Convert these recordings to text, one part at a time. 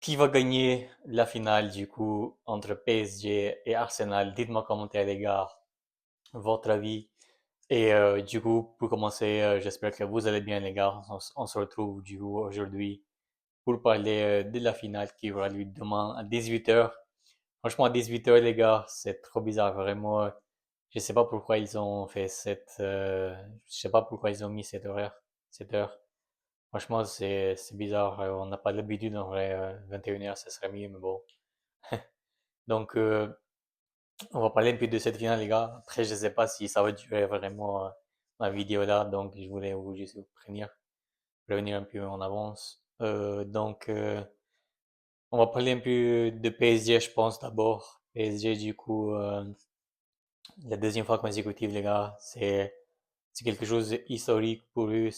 Qui va gagner la finale du coup entre PSG et Arsenal? Dites-moi en commentaire les gars, votre avis. Et du coup, pour commencer, j'espère que vous allez bien les gars. On se retrouve du coup aujourd'hui pour parler de la finale qui aura lieu demain à 18h. Franchement, à 18h les gars, c'est trop bizarre vraiment. Je sais pas pourquoi ils ont fait je sais pas pourquoi ils ont mis cette horaire, cette heure. Franchement, c'est bizarre. On n'a pas l'habitude en vrai. 21h, ça serait mieux, mais bon. Donc, on va parler un peu de cette finale, les gars. Après, je sais pas si ça va durer vraiment la vidéo là, donc je voulais vous juste vous prévenir un peu en avance. On va parler un peu de PSG, je pense d'abord. PSG, du coup, la deuxième fois consécutive, les gars, c'est quelque chose d'historique pour eux.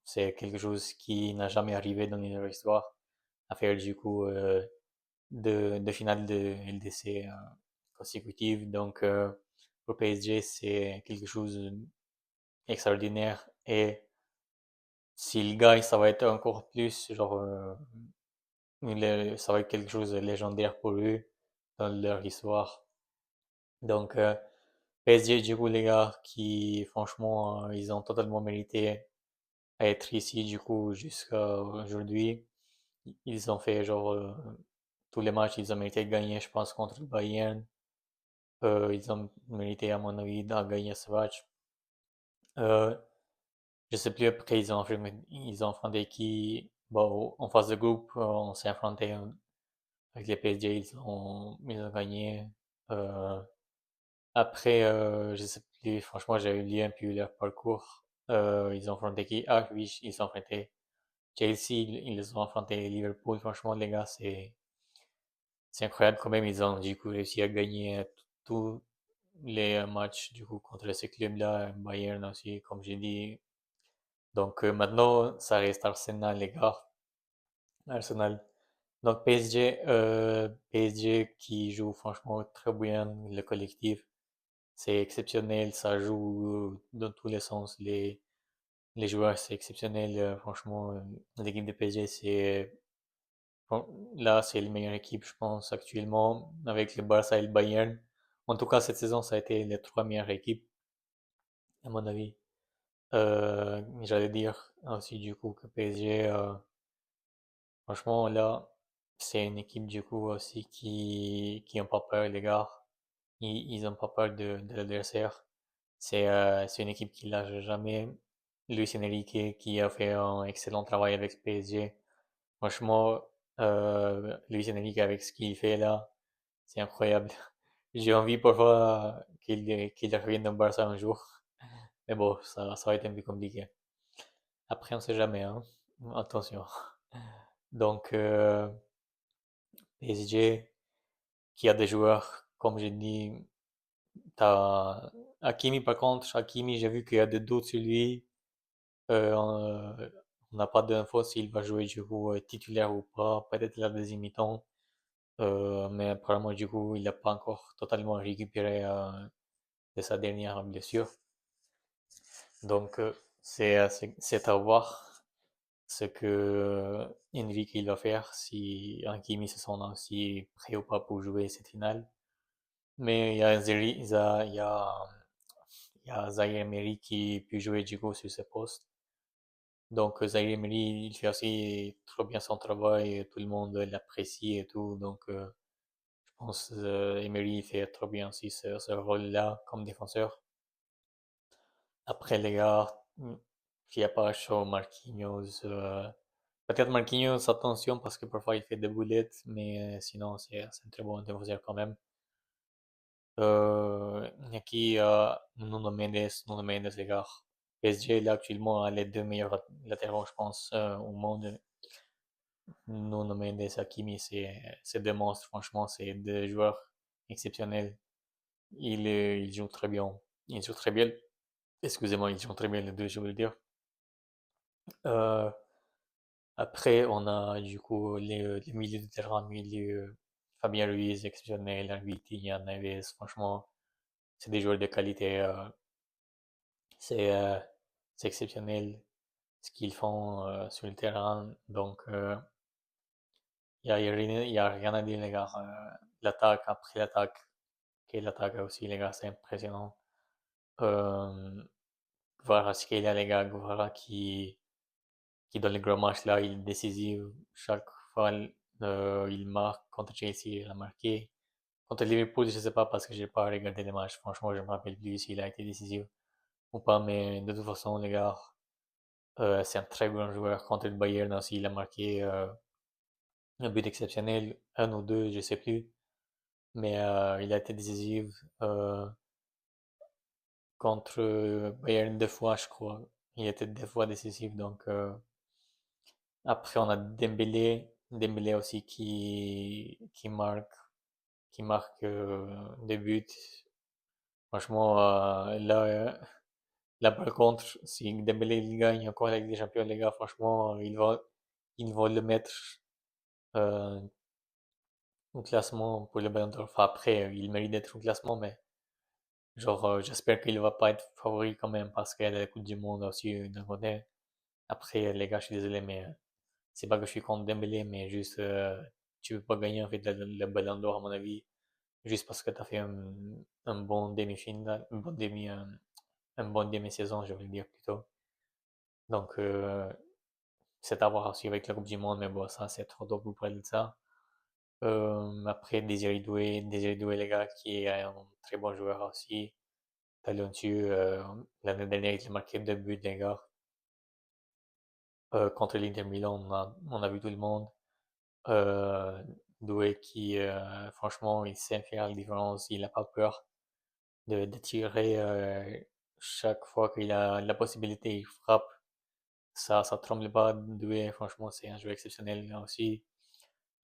C'est quelque chose qui n'a jamais arrivé dans leur histoire. À faire du coup de finale de LDC consécutive. Donc, pour PSG, c'est quelque chose d'extraordinaire. Et s'ils gagnent, ça va être encore plus, genre, ça va être quelque chose de légendaire pour eux dans leur histoire. Donc, PSG, du coup, les gars, qui, franchement, ils ont totalement mérité à être ici, du coup, jusqu'à aujourd'hui. Ils ont fait, genre, tous les matchs, ils ont mérité de gagner, je pense, contre le Bayern. Ils ont mérité, à mon avis, de gagner ce match. Euh, je sais plus après, ils ont affronté qui. Bon, en phase de groupe, on s'est affronté avec les PSG, ils ont gagné. Euh, Après, je sais plus, franchement, j'avais oublié un peu leur parcours. Ils ont affronté qui? Ah oui, ils ont affronté Chelsea, ils ont affronté Liverpool. Franchement, les gars, c'est incroyable quand même. Ils ont du coup réussi à gagner tous les matchs du coup contre ces clubs-là, Bayern aussi, comme j'ai dit. Donc maintenant, ça reste Arsenal, les gars. Arsenal. Donc PSG qui joue franchement très bien, le collectif. C'est exceptionnel, ça joue dans tous les sens. Les joueurs, c'est exceptionnel. Franchement, l'équipe de PSG, bon, là, c'est la meilleure équipe, je pense, actuellement, avec le Barça et le Bayern. En tout cas, cette saison, ça a été les trois meilleures équipes, à mon avis. J'allais dire aussi, du coup, que PSG, franchement, là, c'est une équipe, du coup, aussi qui ont pas peur, les gars. Ils ont pas peur de l'adversaire. C'est une équipe qui lâche jamais. Luis Enrique, qui a fait un excellent travail avec PSG. Franchement, Luis Enrique, avec ce qu'il fait là, c'est incroyable. J'ai envie parfois qu'il revienne au Barça un jour. Mais bon, ça va être un peu compliqué. Après, on sait jamais, hein. Attention. Donc, PSG, qui a des joueurs, comme j'ai dit, t'as Hakimi, par contre, Hakimi, j'ai vu qu'il y a des doutes sur lui. On n'a pas d'infos s'il va jouer du coup titulaire ou pas, peut-être la deuxième mi-temps. Mais apparemment, du coup, il n'a pas encore totalement récupéré de sa dernière blessure. Donc, c'est à voir ce que Enrique il va faire, si Hakimi se sent aussi prêt ou pas pour jouer cette finale. Mais il y a il y a Zaire Emery qui peut jouer du coup sur ce poste. Donc, Zaire Emery, il fait aussi trop bien son travail, et tout le monde l'apprécie et tout. Donc, je pense Emery fait trop bien aussi ce rôle-là comme défenseur. Après, les gars, il n'y a pas chaud, Marquinhos. Peut-être Marquinhos, attention, parce que parfois il fait des boulettes, mais sinon, c'est un très bon défenseur quand même. Il y a qui Nuno Mendes, les gars. PSG, là, actuellement, a les deux meilleurs latéraux, je pense, au monde. Nuno Mendes, Hakimi, c'est deux monstres, franchement, c'est deux joueurs exceptionnels. Ils jouent très bien. Ils jouent très bien. Excusez-moi, ils jouent très bien les deux, je veux dire. Euh, Après, on a du coup les milieux de terrain, milieu Fabien Ruiz, exceptionnel, Vitinha, Neves, franchement, c'est des joueurs de qualité. C'est euh, c'est exceptionnel ce qu'ils font sur le terrain. Donc, y a rien à dire, les gars. L'attaque, après l'attaque, l'attaque aussi, les gars, c'est impressionnant. Euh, Kvaratskhelia, les gars, Kvara qui dans les grands matchs là, il est décisif. Chaque fois, il marque. Contre Chelsea, il a marqué. Contre Liverpool, je sais pas parce que j'ai pas regardé les matchs. Franchement, je me rappelle plus s'il a été décisif ou pas. Mais de toute façon, les gars, c'est un très bon joueur. Contre le Bayern aussi, il a marqué un but exceptionnel, un ou deux, je sais plus. Mais il a été décisif contre Bayern deux fois, je crois. Il était deux fois décisif. Donc après, on a Dembélé aussi qui marque des buts. Franchement, là par contre, si Dembélé il gagne encore avec des champions, les gars, franchement, il va le mettre euh, au classement pour le Ballon d'Or. Enfin, après, il mérite d'être au classement, mais genre, j'espère qu'il va pas être favori quand même parce qu'il y a la Coupe du Monde aussi d'un côté. Après, les gars, je suis désolé, mais c'est pas que je suis contre Dembélé, mais juste, tu veux pas gagner en fait le Ballon d'Or à mon avis, juste parce que tu as fait un bon demi-finale, un bon demi-saison, je vais le dire plutôt. Donc, c'est à voir aussi avec la Coupe du Monde, mais bon, ça, c'est trop tôt pour parler de ça. Après, Désiré Doué, les gars, qui est un très bon joueur aussi, talentueux. L'année dernière, il a marqué deux buts, les gars. Contre l'Inter Milan, on a vu tout le monde. Euh, Doué qui, franchement, il sait faire la différence. Il n'a pas peur de tirer chaque fois qu'il a la possibilité. Il frappe. Ça tremble pas. Doué, franchement, c'est un joueur exceptionnel là aussi.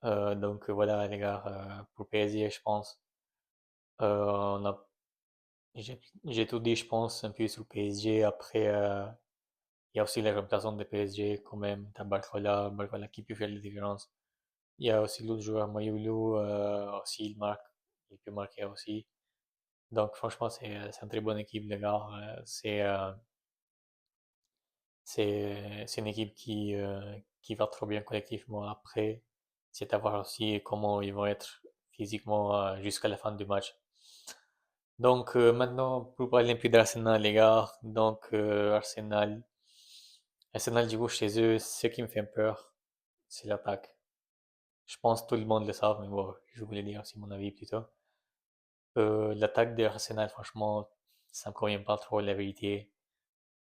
Donc voilà, les gars, pour PSG, je pense. On a, j'ai tout dit, je pense, un peu sur PSG. Après, il y a aussi les remplaçants de PSG, quand même. T'as Barcola qui peut faire la différence. Il y a aussi l'autre joueur, Mayulu, aussi il peut marquer aussi. Donc franchement, c'est une très bonne équipe, les gars. C'est une équipe qui va trop bien collectivement. Après, c'est à voir aussi comment ils vont être physiquement jusqu'à la fin du match. Donc maintenant, pour parler un peu d'Arsenal, les gars. Donc Arsenal, du coup, chez eux, ce qui me fait peur, c'est l'attaque. Je pense que tout le monde le savent, mais bon, je voulais dire aussi mon avis plutôt. L'attaque de Arsenal, franchement, ça me convient pas trop, la vérité.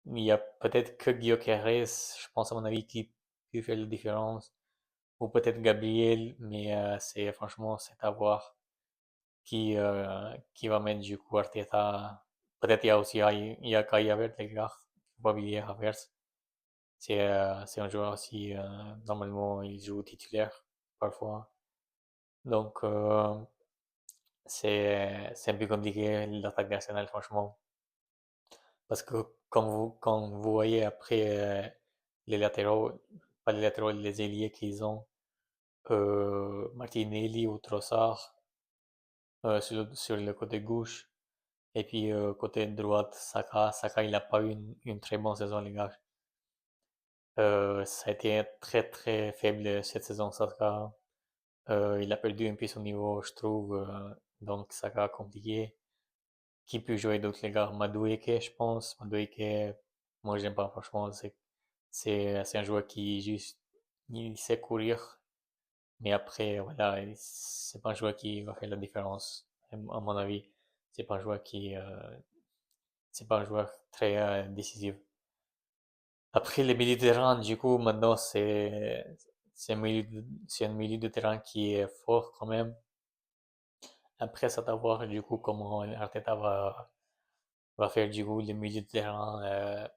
Il y a peut-être que Gyökeres, je pense à mon avis, qui peut faire la différence. Ou peut-être Gabriel, mais franchement, c'est à voir qui va mettre du coup Arteta. Peut-être il y a Kai Havertz, les gars. Faut pas oublier Havertz. C'est un joueur aussi, normalement, il joue titulaire parfois. Donc, c'est un peu compliqué l'attaque d'Arsenal, franchement. Parce que quand vous voyez après les latéraux, pas les latéraux, les ailiers qu'ils ont, Martinelli ou Trossard sur le côté gauche, et puis côté droite, Saka il n'a pas eu une très bonne saison, les gars. Ça a été très très faible cette saison, Saka. Il a perdu un peu son niveau, je trouve, donc Saka compliqué. Qui peut jouer d'autres, les gars? Madueke, je pense. Madueke, moi j'aime pas, franchement. C'est un joueur qui juste, il sait courir, mais après, voilà, c'est pas un joueur qui va faire la différence, à mon avis. C'est pas un joueur c'est pas un joueur très décisif. Après, les milieux de terrain, du coup, maintenant, c'est un milieu de terrain qui est fort quand même. Après, ça va voir, du coup, comment Arteta va faire, du coup, les milieux de terrain.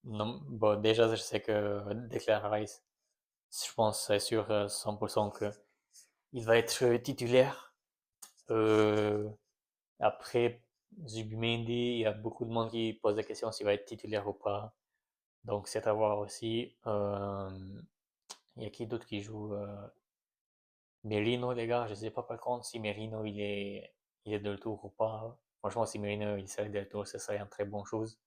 Non, bon, déjà, je sais que Declan Rice, je pense, c'est sûr 100% que il va être titulaire. Euh, Après, Zubimendi, il y a beaucoup de monde qui pose la question s'il va être titulaire ou pas. Donc, c'est à voir aussi. Il y a qui d'autre qui joue Merino, les gars. Je sais pas par contre si Merino il est de retour ou pas. Franchement, si Merino il serait de retour, ce serait une très bonne chose.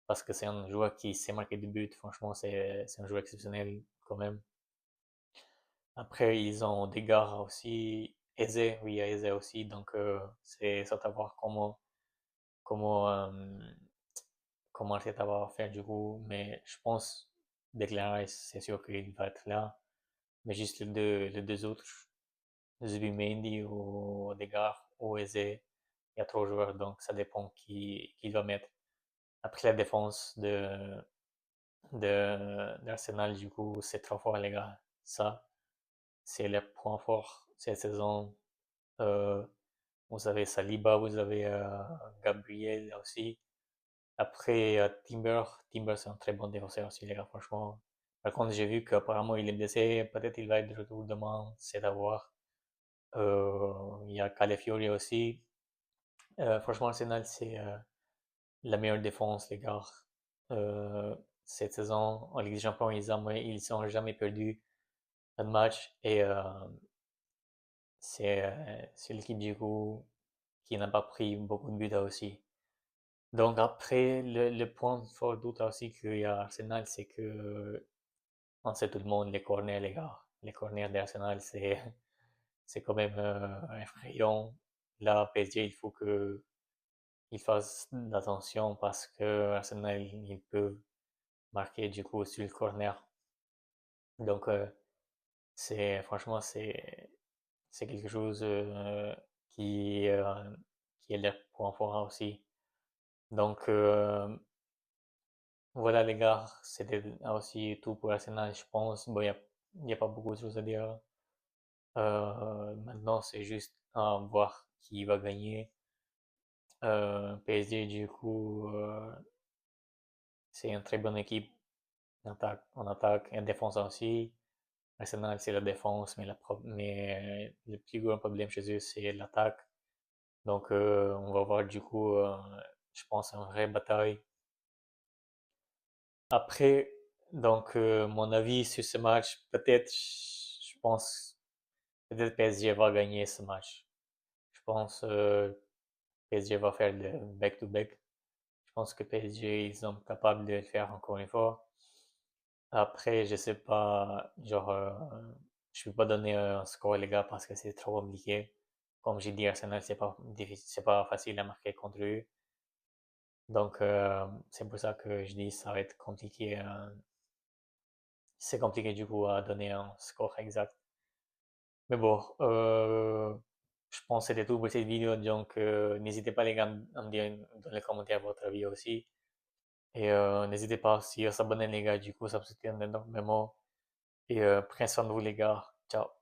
Parce que c'est un joueur qui sait marquer des buts. Franchement, c'est un joueur exceptionnel quand même. Après, ils ont des gars aussi aisés, oui, aisés aussi, donc c'est à voir comment, comment c'est à voir faire du coup, mais je pense Declan Rice, c'est sûr qu'il va être là, mais juste les deux autres, Zubimendi ou Odegaard ou Eze, il y a trop de joueurs, donc ça dépend qui va mettre. Après la défense d'Arsenal, du coup, c'est trop fort, les gars. Ça, c'est le point fort cette saison. Euh, vous avez Saliba, vous avez Gabriel aussi. Après, Timber, c'est un très bon défenseur aussi, les gars, franchement. Par contre, j'ai vu qu'apparemment il est blessé. Peut-être il va être de retour demain, c'est à voir. Il y a Calafiori aussi. Franchement, Arsenal, c'est la meilleure défense, les gars. Euh, cette saison, en Ligue des Champions, ils sont jamais perdus un match. Et c'est l'équipe du coup qui n'a pas pris beaucoup de buts là aussi. Donc après, le point fort doute aussi qu'il y a à Arsenal, c'est que on sait tout le monde les corners, les gars. Les corners d'Arsenal, c'est quand même effrayant. Là, PSG, il faut que ils fassent attention parce que Arsenal, ils peuvent marquer du coup sur le corner. Donc franchement, c'est quelque chose qui qui est leur point fort aussi. Donc voilà les gars, c'était aussi tout pour Arsenal, je pense. Bon, il y a pas beaucoup de choses à dire. Maintenant, c'est juste à voir qui va gagner. PSG, du coup, c'est une très bonne équipe en attaque et en défense aussi. Arsenal, c'est la défense, mais le plus gros problème chez eux, c'est l'attaque. Donc, on va voir du coup, je pense, une vraie bataille. Après, donc, mon avis sur ce match, peut-être, je pense, peut-être PSG va gagner ce match. Je pense PSG va faire le back-to-back. Je pense que PSG, ils sont capables de le faire encore une fois. Après, je sais pas, genre, je peux pas donner un score, les gars, parce que c'est trop compliqué. Comme j'ai dit, Arsenal, c'est pas facile à marquer contre eux. Donc, c'est pour ça que je dis ça va être compliqué. C'est compliqué du coup à donner un score exact. Mais bon, je pense que c'était tout pour cette vidéo. Donc, n'hésitez pas les gars à me dire dans les commentaires votre avis aussi. Et n'hésitez pas aussi à s'abonner les gars, du coup ça me soutient énormément. Et prenez soin de vous les gars. Ciao.